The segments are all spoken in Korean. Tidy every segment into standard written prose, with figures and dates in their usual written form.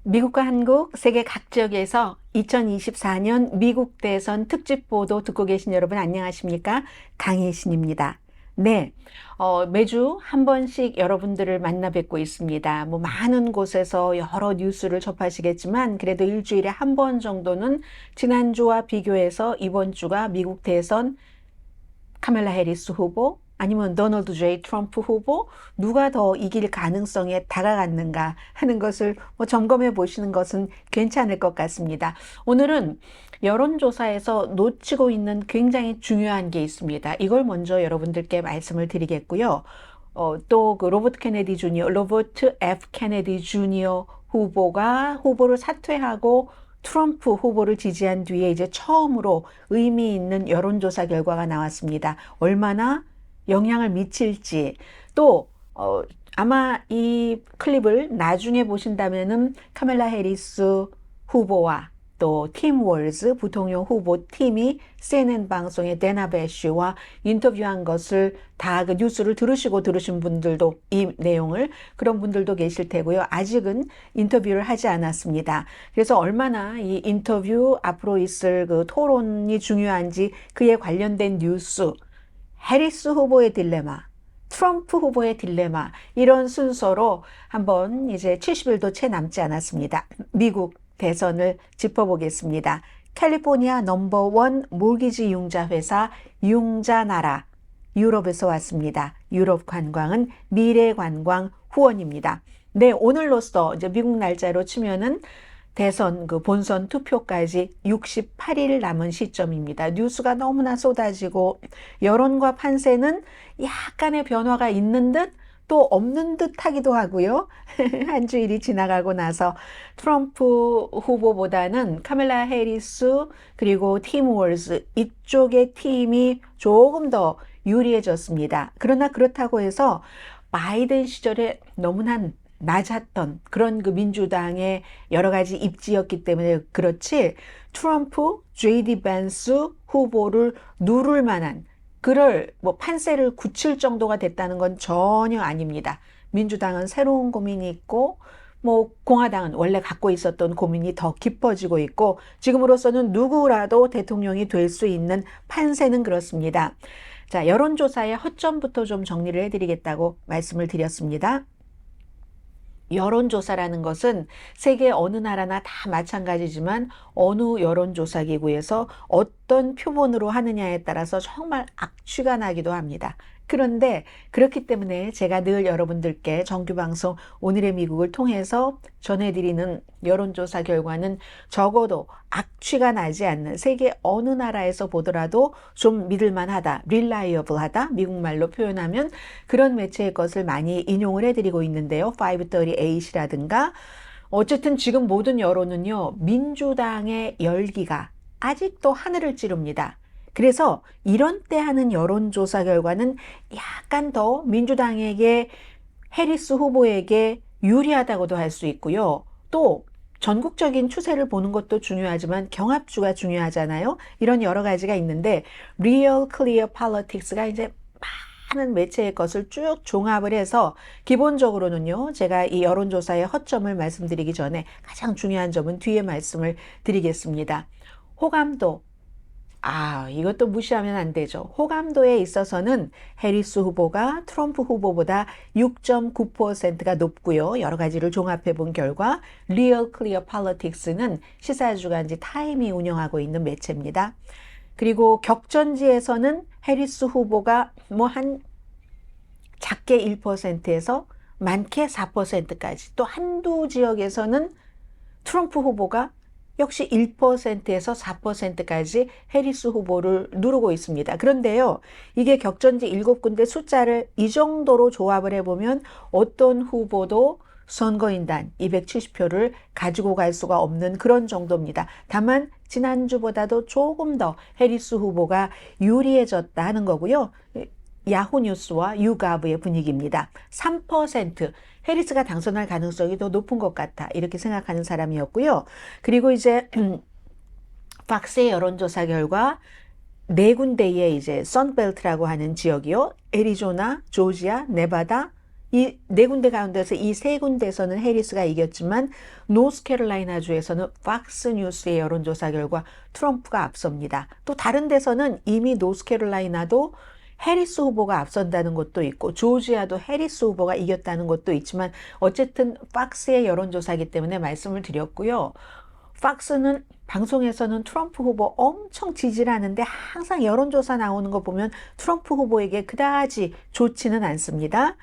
미국과 한국, 세계 각 지역에서 2024년 미국 대선 특집 보도 듣고 계신 여러분 안녕하십니까? 강혜신입니다. 네, 매주 한 번씩 여러분들을 만나 뵙고 있습니다. 많은 곳에서 여러 뉴스를 접하시겠지만 그래도 일주일에 한 번 정도는 지난주와 비교해서 이번 주가 미국 대선 카멜라 해리스 후보 아니면 도널드 J 트럼프 후보 누가 더 이길 가능성에 다가갔는가 하는 것을 점검해 보시는 것은 괜찮을 것 같습니다. 오늘은 여론조사에서 놓치고 있는 굉장히 중요한 게 있습니다. 이걸 먼저 여러분들께 말씀을 드리겠고요. 또 그 로버트 F 케네디 주니어 후보가 후보를 사퇴하고 트럼프 후보를 지지한 뒤에 이제 처음으로 의미 있는 여론조사 결과가 나왔습니다. 얼마나 영향을 미칠지 또 아마 이 클립을 나중에 보신다면은 카멜라 해리스 후보와 또 팀 월즈 부통령 후보 팀이 CNN 방송의 데나 배쉬와 인터뷰한 것을 다 그 뉴스를 들으신 분들도 이 내용을 그런 분들도 계실 테고요. 아직은 인터뷰를 하지 않았습니다. 그래서 얼마나 이 인터뷰 앞으로 있을 그 토론이 중요한지 그에 관련된 뉴스, 해리스 후보의 딜레마, 트럼프 후보의 딜레마 이런 순서로 한번 이제 70일도 채 남지 않았습니다. 미국 대선을 짚어보겠습니다. 캘리포니아 넘버원 몰기지 융자 회사 융자나라 유럽에서 왔습니다. 유럽 관광은 미래 관광 후원입니다. 네, 오늘로써 이제 미국 날짜로 치면은 대선 그 본선 투표까지 68일 남은 시점입니다. 뉴스가 너무나 쏟아지고 여론과 판세는 약간의 변화가 있는 듯 또 없는 듯 하기도 하고요. 한 주일이 지나가고 나서 트럼프 후보보다는 카멜라 해리스 그리고 팀 월즈 이쪽의 팀이 조금 더 유리해졌습니다. 그러나 그렇다고 해서 바이든 시절에 너무나 낮았던 그런 그 민주당의 여러 가지 입지였기 때문에 그렇지 트럼프, JD 벤스 후보를 누를 만한 그럴 판세를 굳힐 정도가 됐다는 건 전혀 아닙니다. 민주당은 새로운 고민이 있고 공화당은 원래 갖고 있었던 고민이 더 깊어지고 있고 지금으로서는 누구라도 대통령이 될 수 있는 판세는 그렇습니다. 자, 여론조사의 허점부터 좀 정리를 해드리겠다고 말씀을 드렸습니다. 여론조사라는 것은 세계 어느 나라나 다 마찬가지지만 어느 여론조사 기구에서 어떤 표본으로 하느냐에 따라서 정말 악취가 나기도 합니다. 그런데 그렇기 때문에 제가 늘 여러분들께 정규방송 오늘의 미국을 통해서 전해드리는 여론조사 결과는 적어도 악취가 나지 않는 세계 어느 나라에서 보더라도 좀 믿을만하다, reliable하다, 미국말로 표현하면 그런 매체의 것을 많이 인용을 해드리고 있는데요. 538이라든가 어쨌든 지금 모든 여론은요. 민주당의 열기가 아직도 하늘을 찌릅니다. 그래서 이런 때 하는 여론조사 결과는 약간 더 민주당에게 해리스 후보에게 유리하다고도 할 수 있고요. 또 전국적인 추세를 보는 것도 중요하지만 경합주가 중요하잖아요. 이런 여러 가지가 있는데 Real Clear Politics가 이제 많은 매체의 것을 쭉 종합을 해서 기본적으로는요. 제가 이 여론조사의 허점을 말씀드리기 전에 가장 중요한 점은 뒤에 말씀을 드리겠습니다. 호감도 이것도 무시하면 안 되죠. 호감도에 있어서는 해리스 후보가 트럼프 후보보다 6.9%가 높고요. 여러 가지를 종합해 본 결과 Real Clear Politics는 시사주간지 타임이 운영하고 있는 매체입니다. 그리고 격전지에서는 해리스 후보가 한 작게 1%에서 많게 4%까지 또 한두 지역에서는 트럼프 후보가 역시 1%에서 4%까지 해리스 후보를 누르고 있습니다. 그런데요, 이게 격전지 7군데 숫자를 이 정도로 조합을 해보면 어떤 후보도 선거인단 270표를 가지고 갈 수가 없는 그런 정도입니다. 다만 지난주보다도 조금 더 해리스 후보가 유리해졌다 하는 거고요. 야후 뉴스와 유가브의 분위기입니다. 3% 해리스가 당선할 가능성이 더 높은 것 같다. 이렇게 생각하는 사람이었고요. 그리고 이제 팍스의 여론조사 결과 네 군데의 이제 선벨트라고 하는 지역이요. 애리조나, 조지아, 네바다, 이 네 군데 가운데서 이 세 군데에서는 해리스가 이겼지만 노스캐롤라이나 주에서는 팍스 뉴스의 여론조사 결과 트럼프가 앞섭니다. 또 다른 데서는 이미 노스캐롤라이나도 해리스 후보가 앞선다는 것도 있고 조지아도 해리스 후보가 이겼다는 것도 있지만 어쨌든 팍스의 여론조사이기 때문에 말씀을 드렸고요. 팍스는 방송에서는 트럼프 후보 엄청 지지를 하는데 항상 여론조사 나오는 거 보면 트럼프 후보에게 그다지 좋지는 않습니다.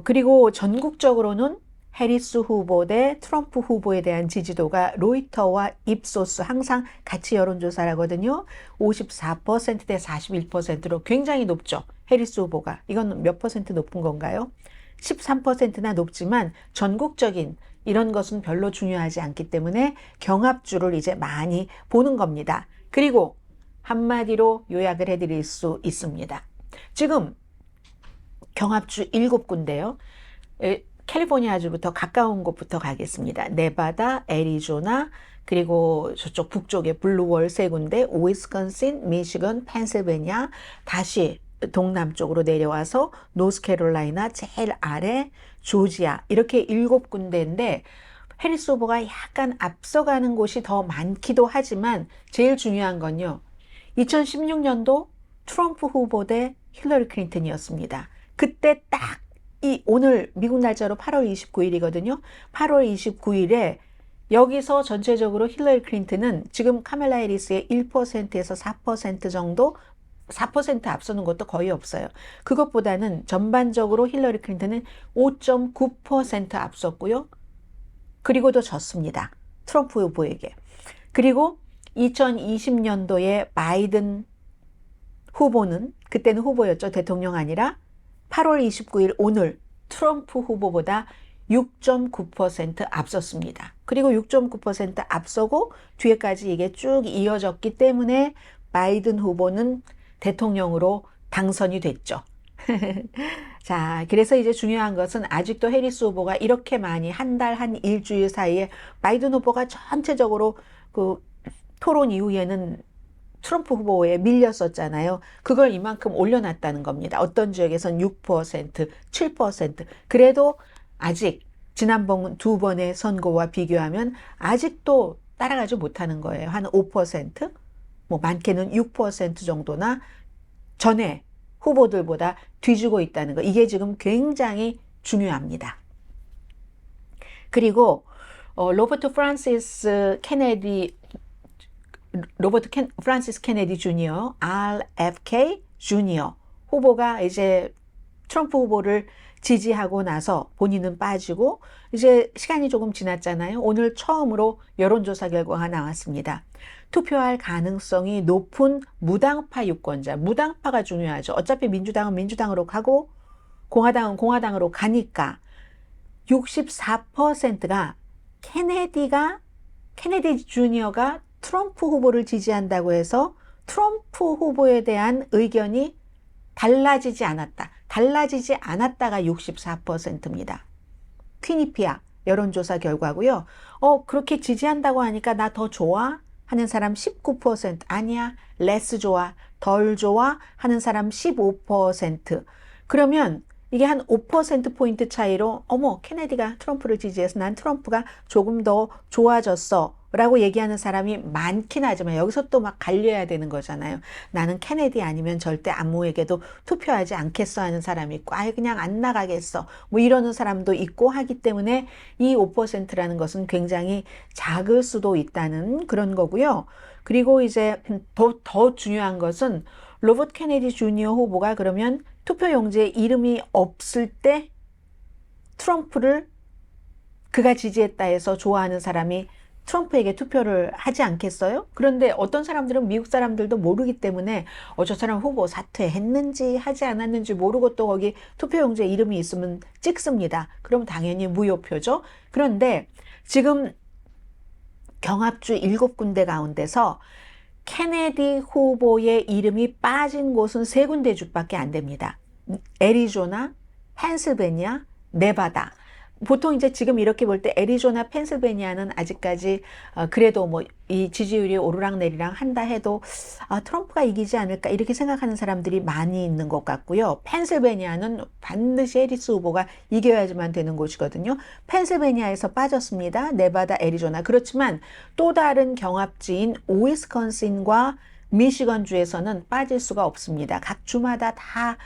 그리고 전국적으로는 해리스 후보 대 트럼프 후보에 대한 지지도가 로이터와 입소스 항상 같이 여론조사를 하거든요. 54% 대 41%로 굉장히 높죠. 해리스 후보가. 이건 몇 퍼센트 높은 건가요? 13%나 높지만 전국적인 이런 것은 별로 중요하지 않기 때문에 경합주를 이제 많이 보는 겁니다. 그리고 한마디로 요약을 해드릴 수 있습니다. 지금 경합주 7군데요. 캘리포니아주부터 가까운 곳부터 가겠습니다. 네바다, 애리조나, 그리고 저쪽 북쪽에 블루월 3군데, 위스콘신, 미시건, 펜실베니아, 다시 동남쪽으로 내려와서 노스캐롤라이나 제일 아래 조지아 이렇게 7군데인데 해리스 후보가 약간 앞서가는 곳이 더 많기도 하지만 제일 중요한 건요. 2016년도 트럼프 후보 대 힐러리 클린턴이었습니다. 그때 딱 오늘 미국 날짜로 8월 29일이거든요. 8월 29일에 여기서 전체적으로 힐러리 클린턴은 지금 카멜라 해리스의 1%에서 4% 정도 4% 앞서는 것도 거의 없어요. 그것보다는 전반적으로 힐러리 클린턴은 5.9% 앞섰고요. 그리고도 졌습니다. 트럼프 후보에게. 그리고 2020년도에 바이든 후보는 그때는 후보였죠. 대통령 아니라 8월 29일 오늘 트럼프 후보보다 6.9% 앞섰습니다. 그리고 6.9% 앞서고 뒤에까지 이게 쭉 이어졌기 때문에 바이든 후보는 대통령으로 당선이 됐죠. 자, 그래서 이제 중요한 것은 아직도 해리스 후보가 이렇게 많이 한 달, 한 일주일 사이에 바이든 후보가 전체적으로 그 토론 이후에는 트럼프 후보에 밀렸었잖아요. 그걸 이만큼 올려놨다는 겁니다. 어떤 지역에선 6%, 7%. 그래도 아직 지난번 두 번의 선거와 비교하면 아직도 따라가지 못하는 거예요. 한 5%, 뭐 많게는 6% 정도나 전에 후보들보다 뒤지고 있다는 거. 이게 지금 굉장히 중요합니다. 그리고 로버트 프란시스 케네디 주니어, RFK 주니어 후보가 이제 트럼프 후보를 지지하고 나서 본인은 빠지고 이제 시간이 조금 지났잖아요. 오늘 처음으로 여론조사 결과가 나왔습니다. 투표할 가능성이 높은 무당파 유권자, 무당파가 중요하죠. 어차피 민주당은 민주당으로 가고 공화당은 공화당으로 가니까 64%가 케네디 주니어가 트럼프 후보를 지지한다고 해서 트럼프 후보에 대한 의견이 달라지지 않았다가 64%입니다. 퀴니피아 여론조사 결과고요. 그렇게 지지한다고 하니까 나 더 좋아? 하는 사람 19%, 아니야, 레스 좋아, 덜 좋아 하는 사람 15%. 그러면 이게 한 5%포인트 차이로 케네디가 트럼프를 지지해서 난 트럼프가 조금 더 좋아졌어 라고 얘기하는 사람이 많긴 하지만 여기서 또 막 갈려야 되는 거잖아요. 나는 케네디 아니면 절대 아무에게도 투표하지 않겠어 하는 사람이 있고 아예 그냥 안 나가겠어 뭐 이러는 사람도 있고 하기 때문에 이 5%라는 것은 굉장히 작을 수도 있다는 그런 거고요. 그리고 이제 더 중요한 것은 로버트 케네디 주니어 후보가 그러면 투표용지에 이름이 없을 때 트럼프를 그가 지지했다 해서 좋아하는 사람이 트럼프에게 투표를 하지 않겠어요? 그런데 어떤 사람들은 미국 사람들도 모르기 때문에 저 사람 후보 사퇴했는지 하지 않았는지 모르고 또 거기 투표용지에 이름이 있으면 찍습니다. 그럼 당연히 무효표죠. 그런데 지금 경합주 7군데 가운데서 케네디 후보의 이름이 빠진 곳은 3군데 주밖에 안 됩니다. 애리조나, 펜실베니아, 네바다. 보통 이제 지금 이렇게 볼 때 애리조나, 펜실베니아는 아직까지 그래도 뭐 이 지지율이 오르락내리락 한다 해도 트럼프가 이기지 않을까 이렇게 생각하는 사람들이 많이 있는 것 같고요. 펜실베니아는 반드시 해리스 후보가 이겨야지만 되는 곳이거든요. 펜실베니아에서 빠졌습니다. 네바다, 애리조나. 그렇지만 또 다른 경합지인 위스콘신과 미시건주에서는 빠질 수가 없습니다. 각 주마다 다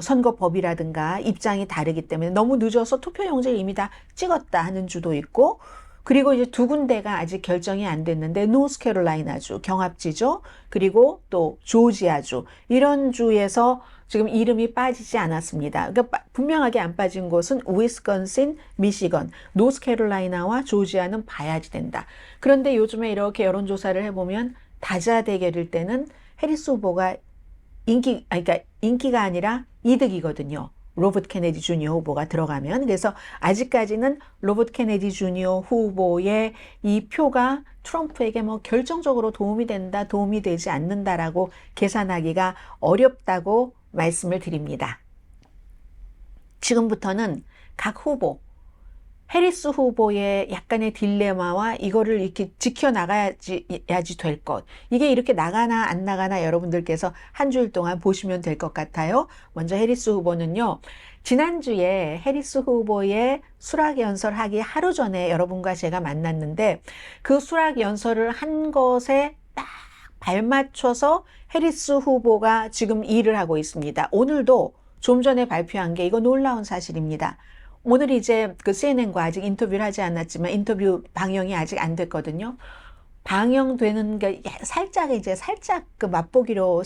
선거법이라든가 입장이 다르기 때문에 너무 늦어서 투표용지를 이미 다 찍었다 하는 주도 있고, 그리고 이제 두 군데가 아직 결정이 안 됐는데 노스캐롤라이나주 경합지죠. 그리고 또 조지아주 이런 주에서 지금 이름이 빠지지 않았습니다. 그러니까 분명하게 안 빠진 곳은 위스콘신, 미시건, 노스캐롤라이나와 조지아는 봐야지 된다. 그런데 요즘에 이렇게 여론조사를 해보면 다자 대결일 때는 해리스 후보가 그러니까 인기가 아니라 이득이거든요. 로버트 케네디 주니어 후보가 들어가면. 그래서 아직까지는 로버트 케네디 주니어 후보의 이 표가 트럼프에게 뭐 결정적으로 도움이 된다, 도움이 되지 않는다라고 계산하기가 어렵다고 말씀을 드립니다. 지금부터는 각 후보, 해리스 후보의 약간의 딜레마와 이거를 이렇게 지켜나가야지 될 것. 이게 이렇게 나가나 안 나가나 여러분들께서 한 주일 동안 보시면 될 것 같아요. 먼저 해리스 후보는요. 지난주에 해리스 후보의 수락연설하기 하루 전에 여러분과 제가 만났는데 그 수락연설을 한 것에 딱 발맞춰서 해리스 후보가 지금 일을 하고 있습니다. 오늘도 좀 전에 발표한 게 이거 놀라운 사실입니다. 오늘 이제 그 CNN과 아직 인터뷰를 하지 않았지만 인터뷰 방영이 아직 안 됐거든요. 방영되는 게 살짝 그 맛보기로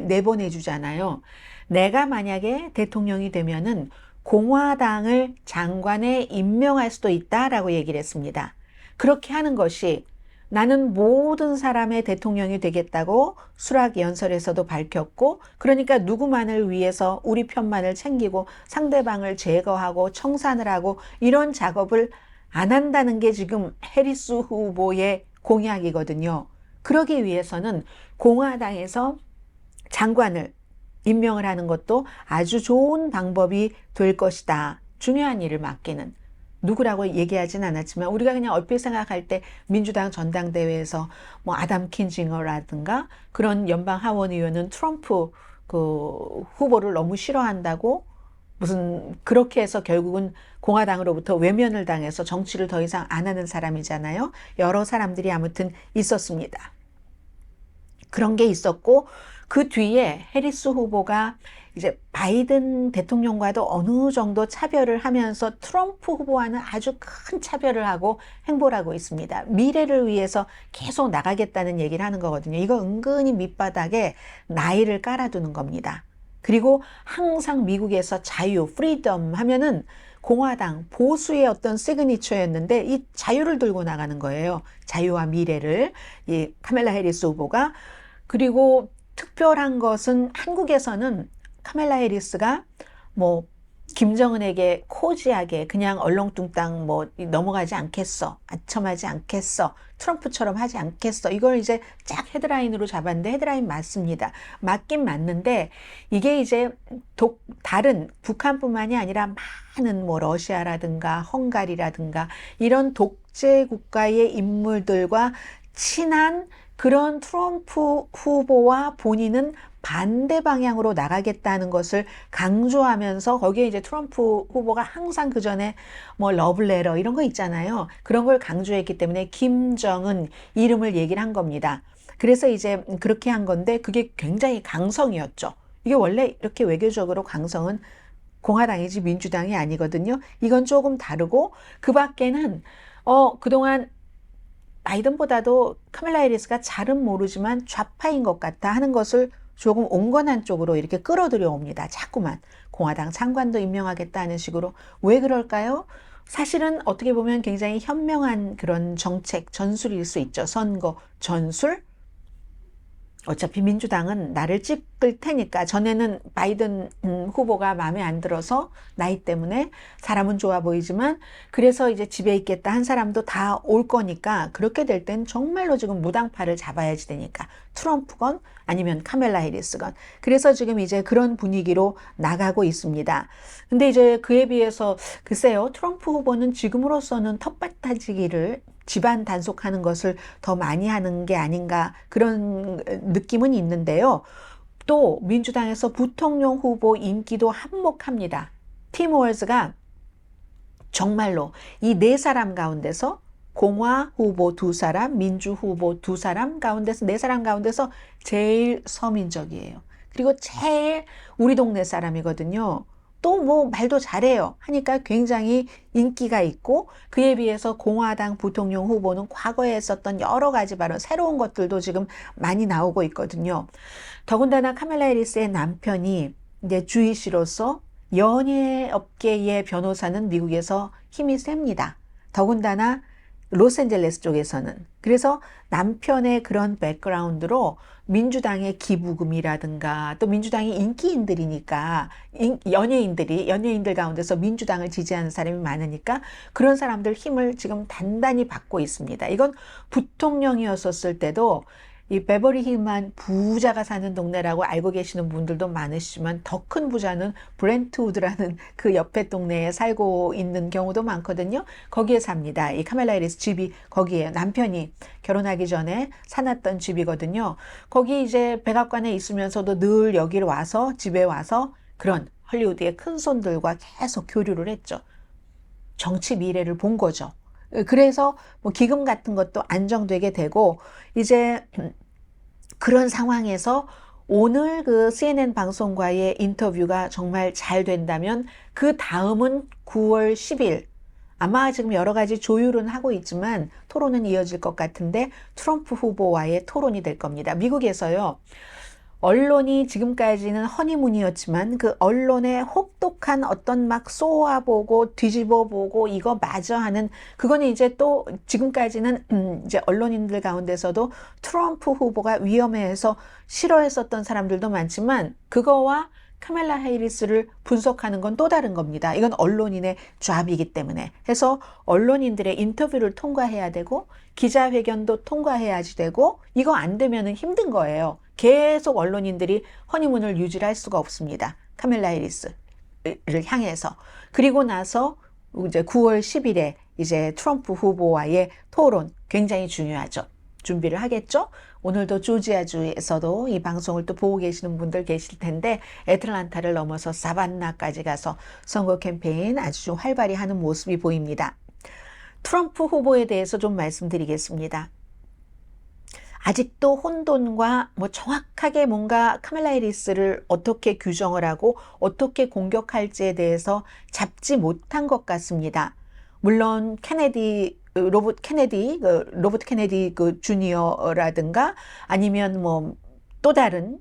내보내주잖아요. 내가 만약에 대통령이 되면은 공화당을 장관에 임명할 수도 있다라고 얘기를 했습니다. 그렇게 하는 것이 나는 모든 사람의 대통령이 되겠다고 수락 연설에서도 밝혔고, 그러니까 누구만을 위해서 우리 편만을 챙기고 상대방을 제거하고 청산을 하고 이런 작업을 안 한다는 게 지금 해리스 후보의 공약이거든요. 그러기 위해서는 공화당에서 장관을 임명을 하는 것도 아주 좋은 방법이 될 것이다. 중요한 일을 맡기는. 누구라고 얘기하진 않았지만 우리가 그냥 얼핏 생각할 때 민주당 전당대회에서 뭐 아담 킨징어라든가 그런 연방 하원 의원은 트럼프 그 후보를 너무 싫어한다고 무슨 그렇게 해서 결국은 공화당으로부터 외면을 당해서 정치를 더 이상 안 하는 사람이잖아요. 여러 사람들이 아무튼 있었습니다. 그런 게 있었고 그 뒤에 해리스 후보가 이제 바이든 대통령과도 어느 정도 차별을 하면서 트럼프 후보와는 아주 큰 차별을 하고 행보를 하고 있습니다. 미래를 위해서 계속 나가겠다는 얘기를 하는 거거든요. 이거 은근히 밑바닥에 나이를 깔아두는 겁니다. 그리고 항상 미국에서 자유, 프리덤 하면은 공화당 보수의 어떤 시그니처였는데 이 자유를 들고 나가는 거예요. 자유와 미래를 이 카멜라 해리스 후보가. 그리고 특별한 것은 한국에서는 카멜라 해리스가 뭐 김정은에게 코지하게 그냥 얼렁뚱땅 뭐 넘어가지 않겠어, 아첨하지 않겠어, 트럼프처럼 하지 않겠어, 이걸 이제 쫙 헤드라인으로 잡았는데 헤드라인 맞습니다. 맞긴 맞는데 이게 이제 다른 북한뿐만이 아니라 많은 뭐 러시아라든가 헝가리라든가 이런 독재 국가의 인물들과 친한 그런 트럼프 후보와 본인은 반대 방향으로 나가겠다는 것을 강조하면서 거기에 이제 트럼프 후보가 항상 그 전에 뭐 러블레터 이런 거 있잖아요. 그런 걸 강조했기 때문에 김정은 이름을 얘기를 한 겁니다. 그래서 이제 그렇게 한 건데 그게 굉장히 강성이었죠. 이게 원래 이렇게 외교적으로 강성은 공화당이지 민주당이 아니거든요. 이건 조금 다르고 그 밖에는 그동안 바이든보다도 카멜라 해리스가 잘은 모르지만 좌파인 것 같다 하는 것을 조금 온건한 쪽으로 이렇게 끌어들여 옵니다. 자꾸만 공화당 장관도 임명하겠다는 식으로. 왜 그럴까요? 사실은 어떻게 보면 굉장히 현명한 그런 정책 전술일 수 있죠. 선거 전술. 어차피 민주당은 나를 찍을 테니까 전에는 바이든 후보가 마음에 안 들어서 나이 때문에 사람은 좋아 보이지만 그래서 이제 집에 있겠다 한 사람도 다 올 거니까 그렇게 될 땐 정말로 지금 무당파를 잡아야지 되니까 트럼프건 아니면 카멜라 해리스건 그래서 지금 이제 그런 분위기로 나가고 있습니다. 근데 이제 그에 비해서 글쎄요 트럼프 후보는 지금으로서는 텃밭다지기를 집안 단속하는 것을 더 많이 하는 게 아닌가 그런 느낌은 있는데요. 또 민주당에서 부통령 후보 인기도 한몫합니다. 팀 월즈가 정말로 이 네 사람 가운데서 공화 후보 두 사람, 민주 후보 두 사람 가운데서 네 사람 가운데서 제일 서민적이에요. 그리고 제일 우리 동네 사람이거든요. 또 뭐 말도 잘해요. 하니까 굉장히 인기가 있고 그에 비해서 공화당 부통령 후보는 과거에 했었던 여러 가지 발언, 새로운 것들도 지금 많이 나오고 있거든요. 더군다나 카멜라 해리스의 남편이 이제 주이시로서 연예업계의 변호사는 미국에서 힘이 셉니다. 더군다나 로스앤젤레스 쪽에서는. 그래서 남편의 그런 백그라운드로 민주당의 기부금이라든가 또 민주당이 인기인들이니까 연예인들 가운데서 민주당을 지지하는 사람이 많으니까 그런 사람들 힘을 지금 단단히 받고 있습니다. 이건 부통령이었었을 때도 이 베버리 힐만 부자가 사는 동네라고 알고 계시는 분들도 많으시지만 더 큰 부자는 브렌트우드라는 그 옆에 동네에 살고 있는 경우도 많거든요. 거기에 삽니다. 이 카멜라 해리스 집이 거기에 남편이 결혼하기 전에 사놨던 집이거든요. 거기 이제 백악관에 있으면서도 늘 여기를 와서 집에 와서 그런 헐리우드의 큰 손들과 계속 교류를 했죠. 정치 미래를 본 거죠. 그래서 뭐 기금 같은 것도 안정되게 되고 이제 그런 상황에서 오늘 그 CNN 방송과의 인터뷰가 정말 잘 된다면 그 다음은 9월 10일 아마 지금 여러 가지 조율은 하고 있지만 토론은 이어질 것 같은데 트럼프 후보와의 토론이 될 겁니다. 미국에서요. 언론이 지금까지는 허니문이었지만 그 언론의 혹독한 어떤 막 쏘아보고 뒤집어보고 이거 맞아 하는 그거는 이제 또 지금까지는 이제 언론인들 가운데서도 트럼프 후보가 위험해해서 싫어했었던 사람들도 많지만 그거와 카멜라 해리스를 분석하는 건 또 다른 겁니다. 이건 언론인의 잡이기 때문에 해서 언론인들의 인터뷰를 통과해야 되고 기자회견도 통과해야지 되고 이거 안 되면은 힘든 거예요. 계속 언론인들이 허니문을 유지할 수가 없습니다. 카멜라 해리스를 향해서. 그리고 나서 이제 9월 10일에 이제 트럼프 후보와의 토론 굉장히 중요하죠. 준비를 하겠죠? 오늘도 조지아주에서도 이 방송을 또 보고 계시는 분들 계실 텐데 애틀란타를 넘어서 사반나까지 가서 선거 캠페인 아주 좀 활발히 하는 모습이 보입니다. 트럼프 후보에 대해서 좀 말씀드리겠습니다. 아직도 혼돈과 뭐 정확하게 뭔가 카멜라 해리스를 어떻게 규정을 하고 어떻게 공격할지에 대해서 잡지 못한 것 같습니다. 물론 로버트 케네디 그 주니어라든가 아니면 뭐 또 다른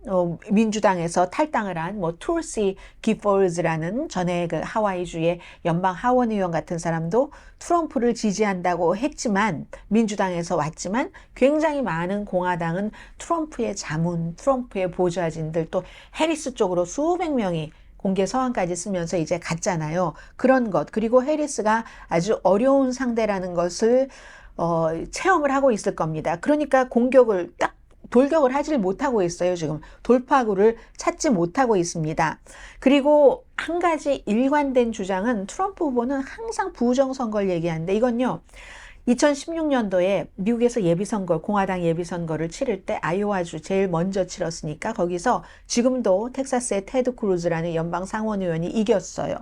민주당에서 탈당을 한 뭐 투르시 기포즈라는 전에 그 하와이주의 연방 하원 의원 같은 사람도 트럼프를 지지한다고 했지만 민주당에서 왔지만 굉장히 많은 공화당은 트럼프의 자문, 트럼프의 보좌진들 또 해리스 쪽으로 수백 명이 공개 서한까지 쓰면서 이제 갔잖아요. 그런 것 그리고 해리스가 아주 어려운 상대라는 것을 체험을 하고 있을 겁니다. 그러니까 공격을 딱 돌격을 하질 못하고 있어요. 지금 돌파구를 찾지 못하고 있습니다. 그리고 한 가지 일관된 주장은 트럼프 후보는 항상 부정선거를 얘기하는데 이건요. 2016년도에 미국에서 예비선거, 공화당 예비선거를 치를 때 아이오와주 제일 먼저 치렀으니까 거기서 지금도 텍사스의 테드 크루즈라는 연방 상원 의원이 이겼어요.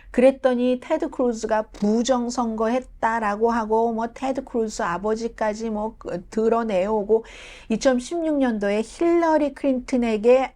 그랬더니 테드 크루즈가 부정선거했다라고 하고 뭐 테드 크루즈 아버지까지 뭐 드러내오고 2016년도에 힐러리 클린턴에게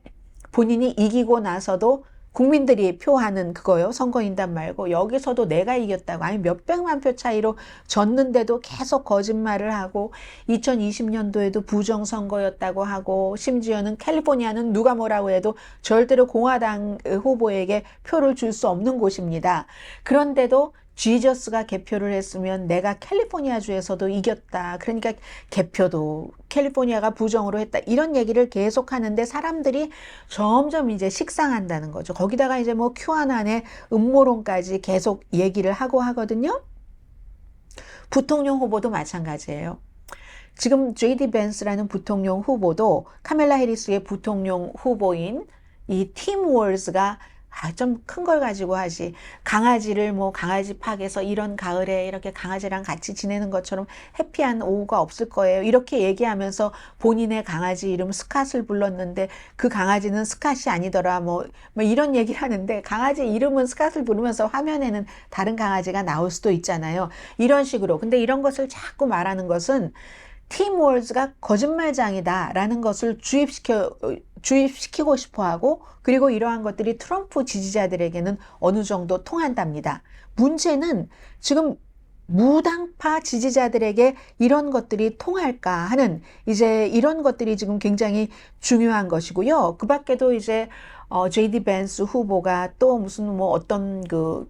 본인이 이기고 나서도 국민들이 표하는 그거요. 선거인단 말고 여기서도 내가 이겼다고 아니 몇백만 표 차이로 졌는데도 계속 거짓말을 하고 2020년도에도 부정선거였다고 하고 심지어는 캘리포니아는 누가 뭐라고 해도 절대로 공화당 후보에게 표를 줄 수 없는 곳입니다. 그런데도 지저스가 개표를 했으면 내가 캘리포니아주에서도 이겼다. 그러니까 개표도 캘리포니아가 부정으로 했다. 이런 얘기를 계속 하는데 사람들이 점점 이제 식상한다는 거죠. 거기다가 이제 뭐 QAnon 음모론까지 계속 얘기를 하고 하거든요. 부통령 후보도 마찬가지예요. 지금 JD 벤스라는 부통령 후보도 카멜라 해리스의 부통령 후보인 이 팀 월즈가 좀 큰 걸 가지고 하지. 강아지를 뭐 강아지 팍에서 이런 가을에 이렇게 강아지랑 같이 지내는 것처럼 해피한 오후가 없을 거예요. 이렇게 얘기하면서 본인의 강아지 이름 스캇을 불렀는데 그 강아지는 스캇이 아니더라. 뭐 이런 얘기를 하는데 강아지 이름은 스캇을 부르면서 화면에는 다른 강아지가 나올 수도 있잖아요. 이런 식으로. 근데 이런 것을 자꾸 말하는 것은 팀 월즈가 거짓말장이다라는 것을 주입시키고 싶어 하고, 그리고 이러한 것들이 트럼프 지지자들에게는 어느 정도 통한답니다. 문제는 지금 무당파 지지자들에게 이런 것들이 통할까 하는 이제 이런 것들이 지금 굉장히 중요한 것이고요. 그 밖에도 이제 JD 벤스 후보가 또 무슨 뭐 어떤 그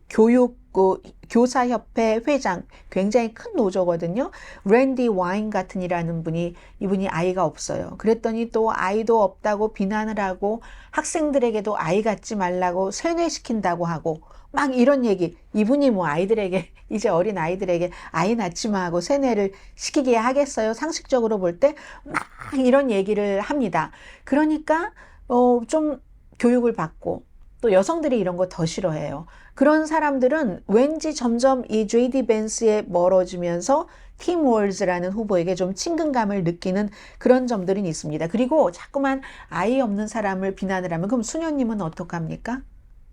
교사협회 회장, 굉장히 큰 노조거든요. 랜디 와인 같은 이라는 이분이 아이가 없어요. 그랬더니 또 아이도 없다고 비난을 하고 학생들에게도 아이 갖지 말라고 세뇌시킨다고 하고 막 이런 얘기. 이분이 뭐 아이들에게 이제 어린 아이들에게 아이 낳지 마 하고 세뇌를 시키게 하겠어요. 상식적으로 볼 때 막 이런 얘기를 합니다. 그러니까 좀 교육을 받고 또 여성들이 이런 거 더 싫어해요. 그런 사람들은 왠지 점점 이 JD 벤스에 멀어지면서 팀 월즈라는 후보에게 좀 친근감을 느끼는 그런 점들은 있습니다. 그리고 자꾸만 아이 없는 사람을 비난을 하면 그럼 수녀님은 어떡합니까?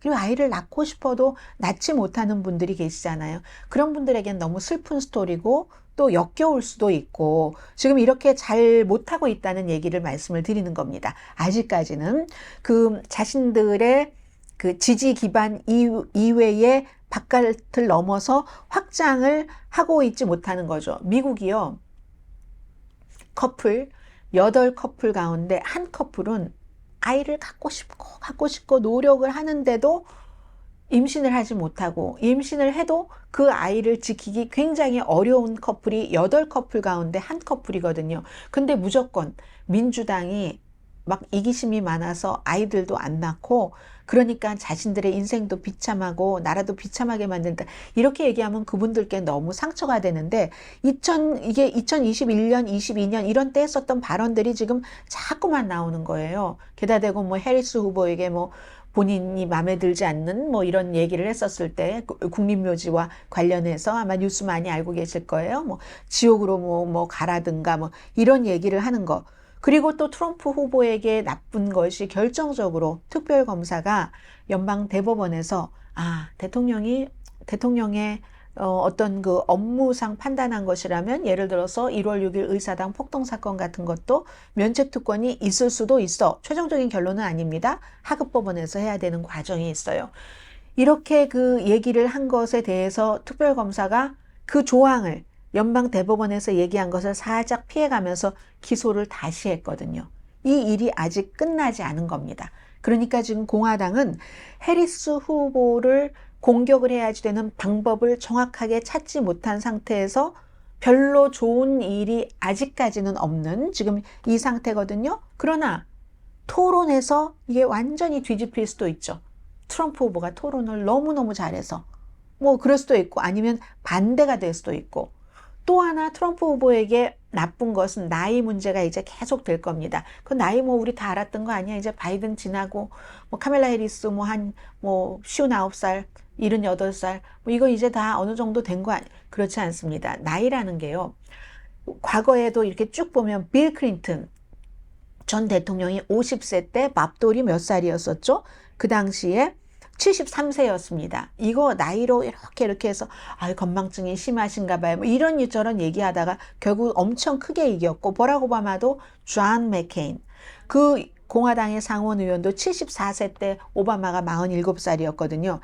그리고 아이를 낳고 싶어도 낳지 못하는 분들이 계시잖아요. 그런 분들에겐 너무 슬픈 스토리고 또 역겨울 수도 있고 지금 이렇게 잘 못하고 있다는 얘기를 말씀을 드리는 겁니다. 아직까지는 그 자신들의 그 지지 기반 이외의 바깥을 넘어서 확장을 하고 있지 못하는 거죠. 미국이요. 8커플 가운데 한 커플은 아이를 갖고 싶고 노력을 하는데도 임신을 하지 못하고 임신을 해도 그 아이를 지키기 굉장히 어려운 커플이 8커플 가운데 한 커플이거든요. 근데 무조건 민주당이 막 이기심이 많아서 아이들도 안 낳고 그러니까 자신들의 인생도 비참하고 나라도 비참하게 만든다. 이렇게 얘기하면 그분들께 너무 상처가 되는데 이게 2021년, 22년 이런 때 했었던 발언들이 지금 자꾸만 나오는 거예요. 게다 대고 뭐 해리스 후보에게 뭐 본인이 마음에 들지 않는 뭐 이런 얘기를 했었을 때 국립묘지와 관련해서 아마 뉴스 많이 알고 계실 거예요. 뭐 지옥으로 뭐 가라든가 뭐 이런 얘기를 하는 거. 그리고 또 트럼프 후보에게 나쁜 것이 결정적으로 특별검사가 연방 대법원에서 대통령의 어떤 그 업무상 판단한 것이라면 예를 들어서 1월 6일 의사당 폭동사건 같은 것도 면책특권이 있을 수도 있어. 최종적인 결론은 아닙니다. 하급법원에서 해야 되는 과정이 있어요. 이렇게 그 얘기를 한 것에 대해서 특별검사가 그 조항을 연방 대법원에서 얘기한 것을 살짝 피해가면서 기소를 다시 했거든요. 이 일이 아직 끝나지 않은 겁니다. 그러니까 지금 공화당은 해리스 후보를 공격을 해야지 되는 방법을 정확하게 찾지 못한 상태에서 별로 좋은 일이 아직까지는 없는 지금 이 상태거든요. 그러나 토론에서 이게 완전히 뒤집힐 수도 있죠. 트럼프 후보가 토론을 너무너무 잘해서 뭐 그럴 수도 있고 아니면 반대가 될 수도 있고 또 하나 트럼프 후보에게 나쁜 것은 나이 문제가 이제 계속 될 겁니다. 그 나이 뭐 우리 다 알았던 거 아니야? 이제 바이든 지나고 뭐 카멜라 해리스 뭐 한 59살, 78살 뭐 이거 이제 다 어느 정도 된 거 아니야? 그렇지 않습니다. 나이라는 게요. 과거에도 이렇게 쭉 보면 빌 클린턴 전 대통령이 50세 때 맙돌이 몇 살이었었죠? 그 당시에 73세였습니다. 이거 나이로 이렇게 해서 건망증이 심하신가 봐요. 뭐 이런 저런 얘기하다가 결국 엄청 크게 이겼고 버락 오바마도 존 맥케인 그 공화당의 상원 의원도 74세 때 오바마가 47살이었거든요.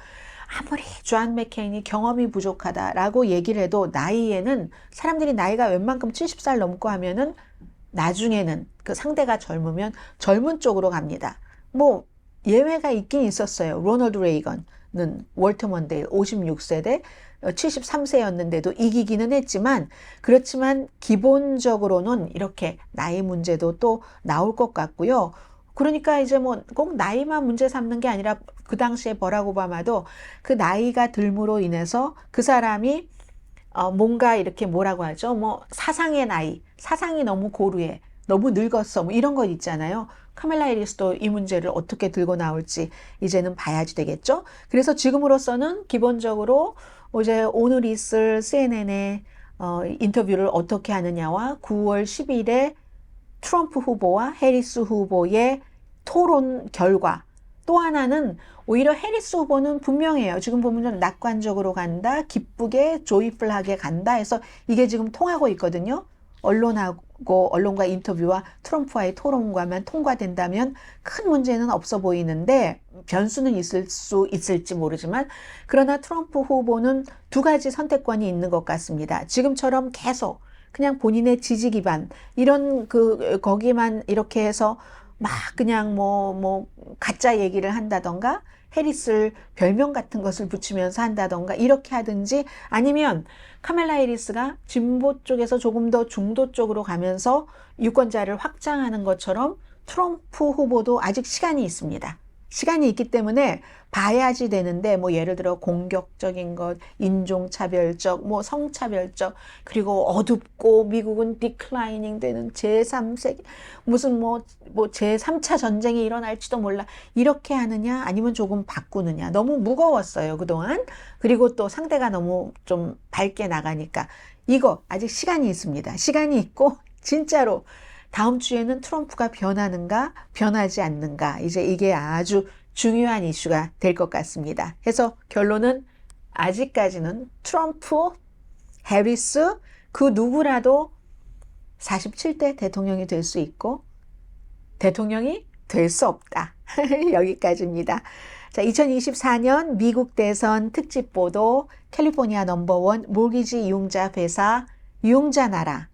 아무리 존 맥케인이 경험이 부족하다라고 얘기를 해도 나이에는 사람들이 나이가 웬만큼 70살 넘고 하면은 나중에는 그 상대가 젊으면 젊은 쪽으로 갑니다. 뭐 예외가 있긴 있었어요. 로널드 레이건은 월터 먼데일 56세대 73세였는데도 이기기는 했지만, 그렇지만 기본적으로는 이렇게 나이 문제도 또 나올 것 같고요. 그러니까 이제 뭐 꼭 나이만 문제 삼는 게 아니라 그 당시에 버락 오바마도 그 나이가 들므로 인해서 그 사람이 뭔가 이렇게 뭐라고 하죠? 뭐 사상의 나이, 사상이 너무 고루해, 너무 늙었어, 뭐 이런 것 있잖아요. 카멜라 해리스도 이 문제를 어떻게 들고 나올지 이제는 봐야지 되겠죠. 그래서 지금으로서는 기본적으로 이제 오늘 있을 CNN의 인터뷰를 어떻게 하느냐와 9월 10일에 트럼프 후보와 해리스 후보의 토론 결과, 또 하나는 오히려 해리스 후보는 분명해요. 지금 보면 낙관적으로 간다, 기쁘게 조이풀하게 간다 해서 이게 지금 통하고 있거든요. 언론과 인터뷰와 트럼프와의 토론과만 통과된다면 큰 문제는 없어 보이는데, 변수는 있을 수 있을지 모르지만, 그러나 트럼프 후보는 두 가지 선택권이 있는 것 같습니다. 지금처럼 계속 그냥 본인의 지지 기반 이런 거기만 이렇게 해서 막 그냥 뭐 가짜 얘기를 한다던가, 해리스를 별명 같은 것을 붙이면서 한다던가 이렇게 하든지, 아니면 카멜라 해리스가 진보 쪽에서 조금 더 중도 쪽으로 가면서 유권자를 확장하는 것처럼 트럼프 후보도 아직 시간이 있습니다. 시간이 있기 때문에 봐야지 되는데, 뭐 예를 들어 공격적인 것, 인종차별적, 뭐 성차별적, 그리고 어둡고 미국은 디클라이닝 되는 제3세기, 무슨 뭐 제3차 전쟁이 일어날지도 몰라, 이렇게 하느냐 아니면 조금 바꾸느냐. 너무 무거웠어요, 그동안. 그리고 또 상대가 너무 좀 밝게 나가니까. 이거 아직 시간이 있습니다. 시간이 있고 진짜로 다음 주에는 트럼프가 변하는가, 변하지 않는가, 이제 이게 아주 중요한 이슈가 될 것 같습니다. 그래서 결론은 아직까지는 트럼프, 해리스, 그 누구라도 47대 대통령이 될 수 있고 대통령이 될 수 없다. 여기까지입니다. 자, 2024년 미국 대선 특집 보도, 캘리포니아 넘버원 모기지 이용자 회사 이용자 나라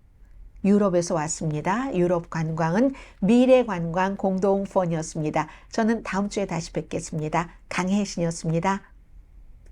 유럽에서 왔습니다. 유럽 관광은 미래관광 공동펀이었습니다. 저는 다음 주에 다시 뵙겠습니다. 강혜신이었습니다.